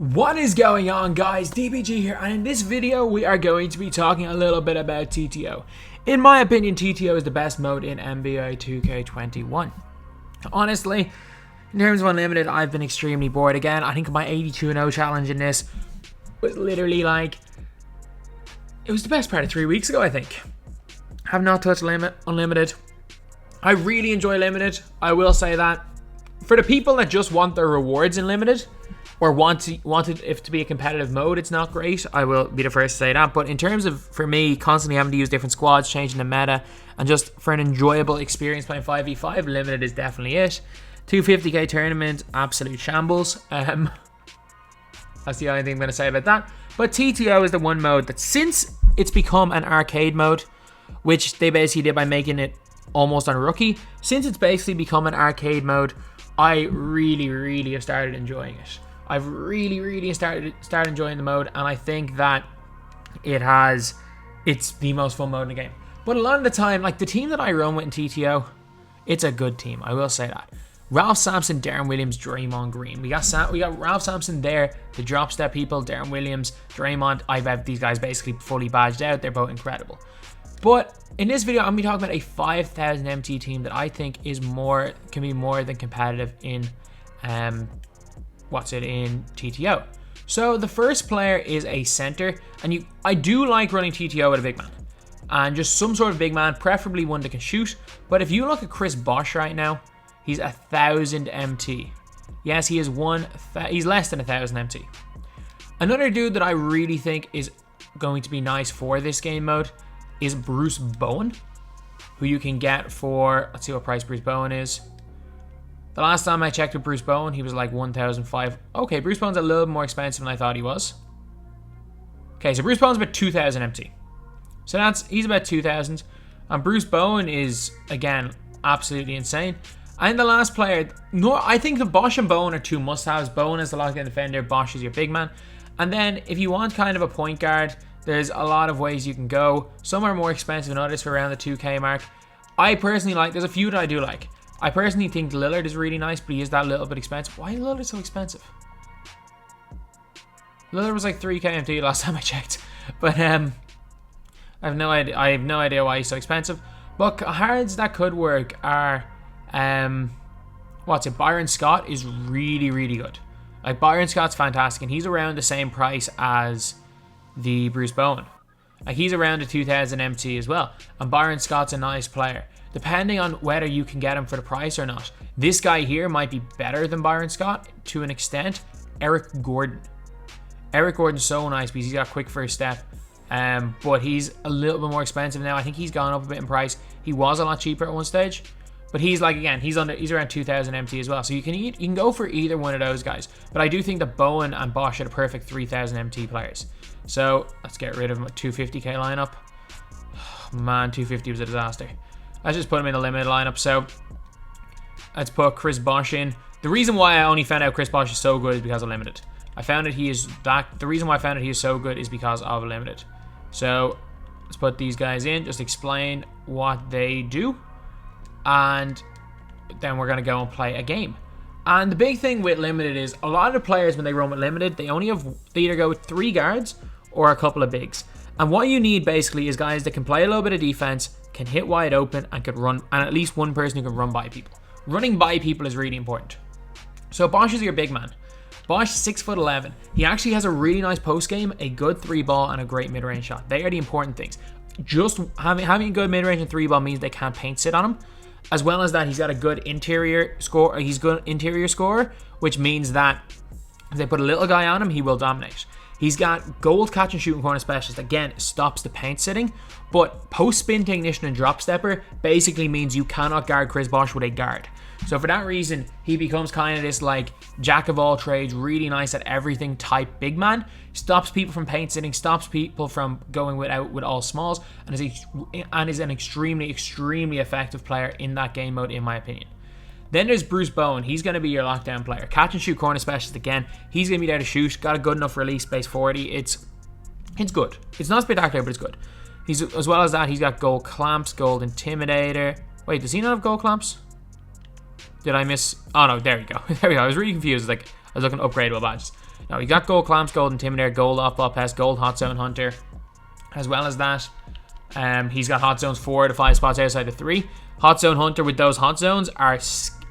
What is going on, guys? DBG here, and in this video we are going to be talking a little bit about TTO. In my opinion, TTO is the best mode in NBA 2K21. Honestly, in terms of Unlimited, I've been extremely bored. Again, I think my 82-0 challenge in this was literally like, it was the best part of 3 weeks ago, I think. Have not touched Unlimited. I really enjoy Limited, I will say that. For the people that just want their rewards in Limited, or wanted it to be a competitive mode, it's not great. I will be the first to say that. But in terms of, for me, constantly having to use different squads, changing the meta, and just for an enjoyable experience playing 5v5, Limited is definitely it. 250k tournament, absolute shambles. That's the only thing I'm going to say about that. But TTO is the one mode that, since it's become an arcade mode, which they basically did by making it almost on rookie, since it's basically become an arcade mode, I really have started enjoying it. I've really started enjoying the mode, and I think that it's the most fun mode in the game. But a lot of the time, like the team that I run with in TTO, it's a good team, I will say that. Ralph Sampson, Darren Williams, Draymond Green. We got Ralph Sampson there, the drop step people, Darren Williams, Draymond. I've had these guys basically fully badged out. They're both incredible. But in this video, I'm going to be talking about a 5,000 MT team that I think can be more than competitive in in TTO. So the first player is a center, and I do like running TTO with a big man, and just some sort of big man, preferably one that can shoot. But if you look at Chris Bosh right now, he's 1,000 MT. Yes, he is he's less than 1,000 MT. Another dude that I really think is going to be nice for this game mode is Bruce Bowen, who you can get for, let's see what price Bruce Bowen is. The last time I checked with Bruce Bowen, he was like 1,005. Okay, Bruce Bowen's a little more expensive than I thought he was. Okay, so Bruce Bowen's about 2,000 MT. So he's about 2,000. And Bruce Bowen is, again, absolutely insane. And the last player, I think the Bosh and Bowen are two must-haves. Bowen is the lockdown defender, Bosh is your big man. And then if you want kind of a point guard, there's a lot of ways you can go. Some are more expensive than others for around the 2k mark. I personally there's a few that I do like. I personally think Lillard is really nice, but he is that little bit expensive. Why is Lillard so expensive? Lillard was like 3k MT last time I checked. But I have no idea why he's so expensive. But cards that could work are Byron Scott is really good. Like, Byron Scott's fantastic, and he's around the same price as the Bruce Bowen. Like, he's around the 2,000 MT as well, and Byron Scott's a nice player. Depending on whether you can get him for the price or not, this guy here might be better than Byron Scott to an extent. Eric Gordon's so nice because he's got quick first step, but he's a little bit more expensive now. I think he's gone up a bit in price. He was a lot cheaper at one stage, but he's like, again, he's around 2,000 MT as well. So you can go for either one of those guys. But I do think that Bowen and Bosh are the perfect 3,000 MT players. So let's get rid of him at 250k lineup. Oh, man, 250 was a disaster. Let's just put him in the limited lineup. So let's put Chris Bosh in. The reason why I only found out Chris Bosh is so good is because of limited. The reason why I found out he is so good is because of limited. So let's put these guys in, just explain what they do, and then we're going to go and play a game. And the big thing with limited is a lot of the players, when they run with limited, they either go with 3 guards or a couple of bigs. And what you need basically is guys that can play a little bit of defense, can hit wide open, and could run, and at least one person who can run by people. Running by people is really important. So Bosh is your big man. Bosh, 6'11". He actually has a really nice post game, a good 3-ball, and a great mid-range shot. They are the important things. Just having a good mid-range and 3-ball means they can't paint sit on him. As well as that, he's got a good interior score. He's good interior scorer, which means that if they put a little guy on him, he will dominate. He's got gold catch and shooting corner specialist. Again, stops the paint sitting. But post spin technician and drop stepper basically means you cannot guard Chris Bosh with a guard. So for that reason, he becomes kind of this like jack of all trades, really nice at everything type big man. Stops people from paint sitting, stops people from going with all smalls, and is an extremely effective player in that game mode, in my opinion. Then there's Bruce Bowen. He's going to be your lockdown player. Catch and shoot corner specialist again. He's going to be there to shoot. Got a good enough release, base 40. It's good. It's not spectacular, but it's good. As well as that, he's got gold clamps, gold intimidator. Wait, does he not have gold clamps? Did I miss? Oh no, there we go. There we go. I was really confused. I was looking at upgradable badges. Now, he got gold clamps, gold intimidator, gold off-ball pest, gold hot zone hunter. As well as that, he's got hot zones 4 to 5 spots outside the 3. Hot zone hunter with those hot zones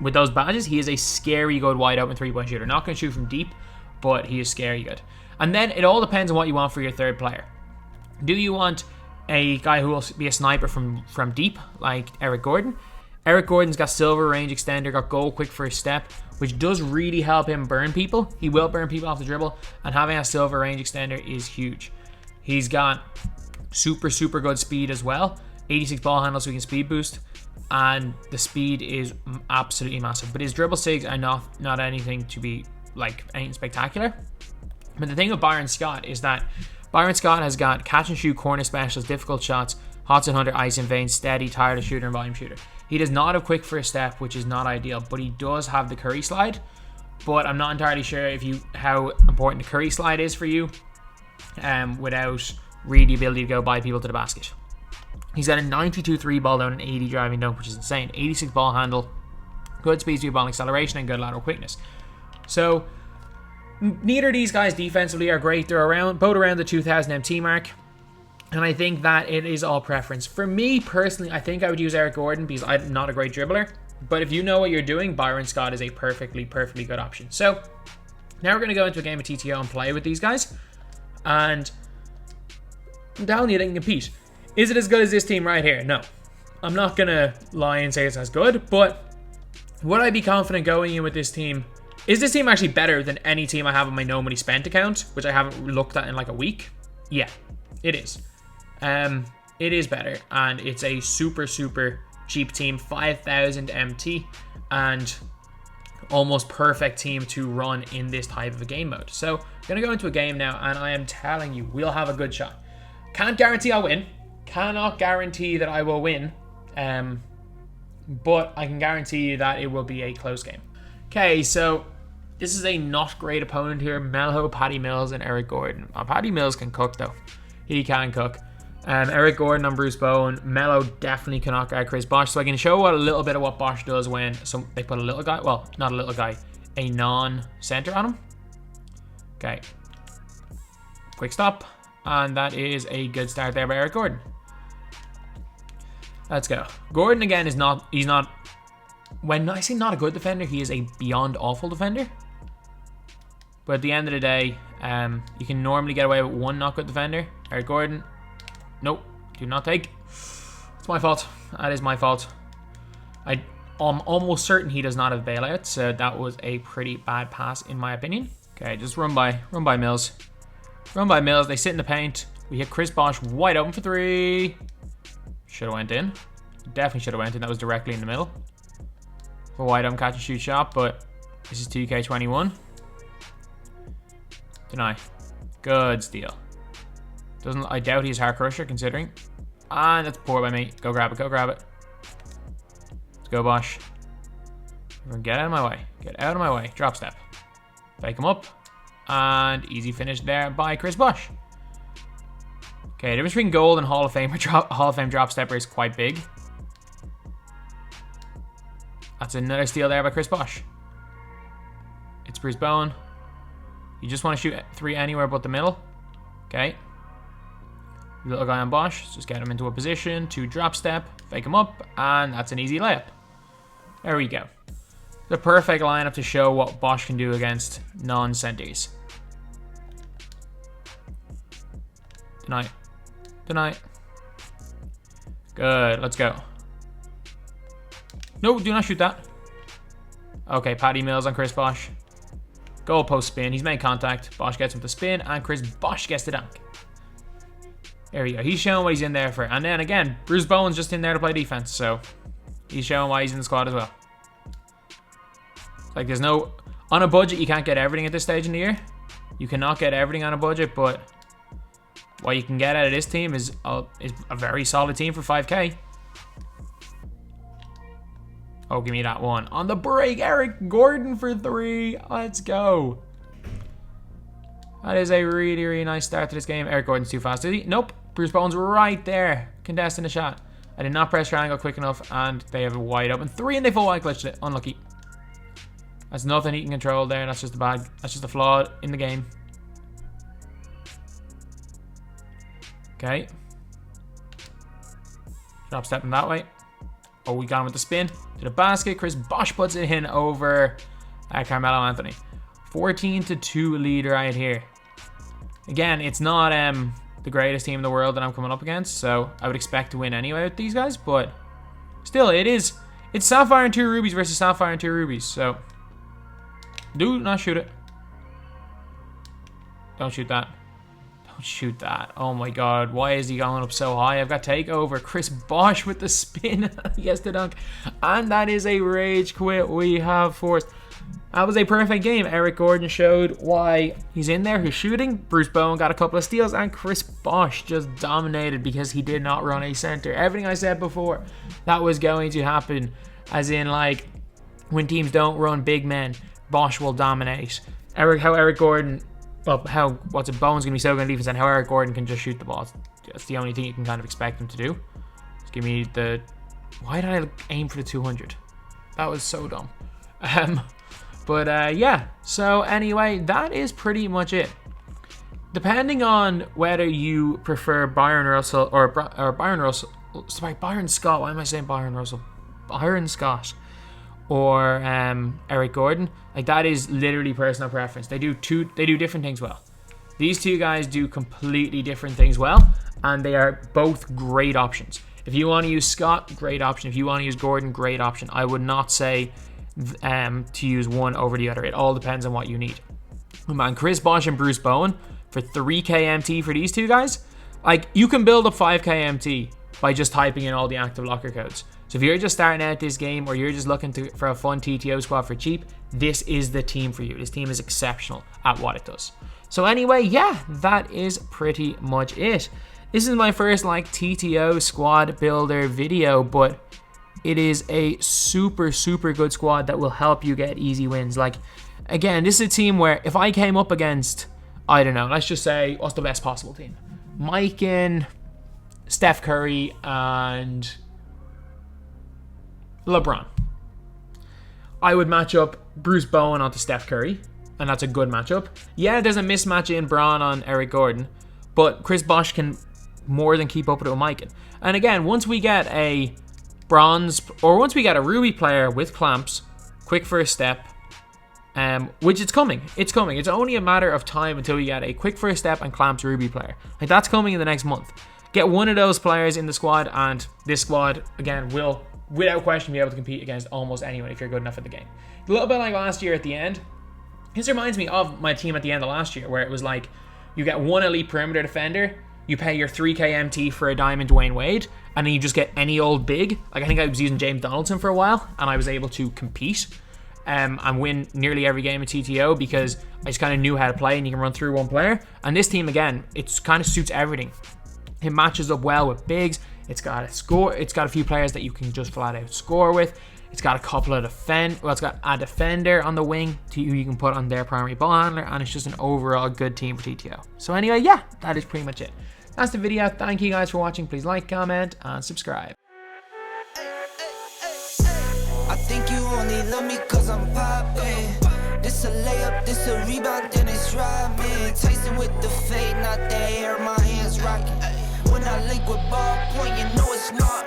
with those badges, he is a scary good wide open 3-point shooter. Not going to shoot from deep, but he is scary good. And then it all depends on what you want for your third player. Do you want a guy who will be a sniper from deep, like Eric Gordon? Eric Gordon's got silver range extender, got gold quick first step, which does really help him burn people. He will burn people off the dribble, and having a silver range extender is huge. He's got super, super good speed as well. 86 ball handle, so he can speed boost, and the speed is absolutely massive. But his dribble sigs are not anything to be like anything spectacular. But the thing with Byron Scott is that Byron Scott has got catch and shoot, corner specialist, difficult shots, hot zone hunter, ice and vein, steady, tireless shooter, and volume shooter. He does not have quick first step, which is not ideal, but he does have the Curry slide. But I'm not entirely sure how important the Curry slide is for you, without really the ability to go by people to the basket. He's got a 92 3 ball down and 80 driving dunk, which is insane. 86 ball handle, good speed, speed, ball acceleration, and good lateral quickness. So neither of these guys defensively are great. They're both around the 2000 MT mark. And I think that it is all preference. For me personally, I think I would use Eric Gordon because I'm not a great dribbler. But if you know what you're doing, Byron Scott is a perfectly good option. So now we're going to go into a game of TTO and play with these guys. And I'm telling you, they can compete. Is it as good as this team right here? No. I'm not going to lie and say it's as good. But would I be confident going in with this team? Is this team actually better than any team I have on my no money spent account, which I haven't looked at in like a week? Yeah, it is. It is better, and it's a super cheap team, 5,000 MT, and almost perfect team to run in this type of a game mode. So I'm gonna go into a game now, and I am telling you, we'll have a good shot. Can't guarantee I'll win, cannot guarantee that I will win, but I can guarantee you that it will be a close game. Okay, so this is a not great opponent here. Melho, Patty Mills, and Eric Gordon. Patty Mills can cook though. He can cook. Eric Gordon on Bruce Bowen. Mello definitely cannot guard Chris Bosh. So I can show a little bit of what Bosh does when they put a little guy, well, not a little guy, a non-center on him. Okay. Quick stop. And that is a good start there by Eric Gordon. Let's go. Gordon again he's not, when I say not a good defender, he is a beyond awful defender. But at the end of the day, you can normally get away with one not good defender. Eric Gordon. Nope, do not take. It's my fault. That is my fault. I'm almost certain he does not have bailout, so that was a pretty bad pass in my opinion. Okay, just run by Mills. Run by Mills. They sit in the paint. We hit Chris Bosh wide open for 3. Should have went in. Definitely should have went in. That was directly in the middle. For wide open catch and shoot shot, but this is 2K21. Deny. Good steal. I doubt he's hard crusher considering. And that's poor by me. Go grab it. Go grab it. Let's go, Bosh. Everyone get out of my way. Get out of my way. Drop step. Fake him up. And easy finish there by Chris Bosh. Okay, the difference between gold and Hall of Fame drop stepper is quite big. That's another steal there by Chris Bosh. It's Bruce Bowen. You just want to shoot 3 anywhere but the middle. Okay. Little guy on Bosh. Just get him into a position to drop step, fake him up, and that's an easy layup. There we go. The perfect lineup to show what Bosh can do against non-centers. Deny. Deny. Good. Let's go. No, do not shoot that. Okay, Patty Mills on Chris Bosh. Goal post spin. He's made contact. Bosh gets him to spin, and Chris Bosh gets the dunk. There we go. He's showing what he's in there for. And then again, Bruce Bowen's just in there to play defense, so he's showing why he's in the squad as well. Like, there's no... On a budget, you can't get everything at this stage in the year. You cannot get everything on a budget, but what you can get out of this team is a very solid team for 5K. Oh, give me that one. On the break, Eric Gordon for 3. Let's go. That is a really nice start to this game. Eric Gordon's too fast, is he? Nope. Bruce Bowen's right there, contesting the shot. I did not press triangle quick enough, and they have a wide open 3, and they full wide glitched it. Unlucky. That's nothing he can control there. That's just a flaw in the game. Okay. Drop stepping that way. Oh, we got him with the spin. To the basket. Chris Bosh puts it in over Carmelo Anthony. 14-2 lead right here. Again, it's not the greatest team in the world that I'm coming up against, so I would expect to win anyway with these guys, but still, it's Sapphire and 2 Rubies versus Sapphire and 2 Rubies, so do not shoot it. Don't shoot that. Don't shoot that. Oh my god, why is he going up so high? I've got takeover. Chris Bosh with the spin. He gets the dunk. And that is a rage quit we have forced. That was a perfect game. Eric Gordon showed why he's in there. He's shooting. Bruce Bowen got a couple of steals. And Chris Bosh just dominated because he did not run a center. Everything I said before, that was going to happen. As in, like, when teams don't run big men, Bosh will dominate. Bowen's going to be so good on defense, and how Eric Gordon can just shoot the ball. That's the only thing you can kind of expect him to do. Just give me the... Why did I aim for the 200? That was so dumb. But yeah, so anyway, that is pretty much it. Depending on whether you prefer Byron Russell or Byron Russell, sorry, Byron Scott. Why am I saying Byron Russell? Byron Scott or Eric Gordon. Like, that is literally personal preference. They do different things well. These two guys do completely different things well, and they are both great options. If you want to use Scott, great option. If you want to use Gordon, great option. I would not say to use one over the other. It all depends on what you need. Man, Chris Bosh and Bruce Bowen for 3k MT for these two guys. Like, you can build up 5k MT by just typing in all the active locker codes. So if you're just starting out this game, or you're just looking for a fun TTO squad for cheap, this is the team for you. This team is exceptional at what it does. So anyway, yeah, that is pretty much it. This is my first TTO squad builder video, but it is a super, super good squad that will help you get easy wins. Like, again, this is a team where if I came up against, I don't know, let's just say, what's the best possible team? Mike and Steph Curry and LeBron. I would match up Bruce Bowen onto Steph Curry, and that's a good matchup. Yeah, there's a mismatch in Braun on Eric Gordon, but Chris Bosh can more than keep up with it with Mike. And again, once we get a bronze, or once we get a Ruby player with clamps, quick first step, which it's coming. It's only a matter of time until we get a quick first step and clamps Ruby player. Like, that's coming in the next month. Get one of those players in the squad, and this squad, again, will, without question, be able to compete against almost anyone if you're good enough at the game. A little bit like last year at the end. This reminds me of my team at the end of last year, where it was like, you get one elite perimeter defender, you pay your 3k MT for a diamond Dwayne Wade, and then you just get any old big. Like, I think I was using James Donaldson for a while, and I was able to compete and win nearly every game at TTO because I just kind of knew how to play, and you can run through one player. And this team, again, it kind of suits everything. It matches up well with bigs. It's got a score. It's got a few players that you can just flat out score with. It's got a couple of it's got a defender on the wing who you can put on their primary ball handler, and it's just an overall good team for TTO. So anyway, yeah, that is pretty much it. That's the video. Thank you guys for watching. Please like, comment, and subscribe. I think you only love me cause I'm poppin'. This a layup, this a rebound, then it's driving. Tyson with the fade, not the hair, my hands rocking. When I link with ball point, you know it's not.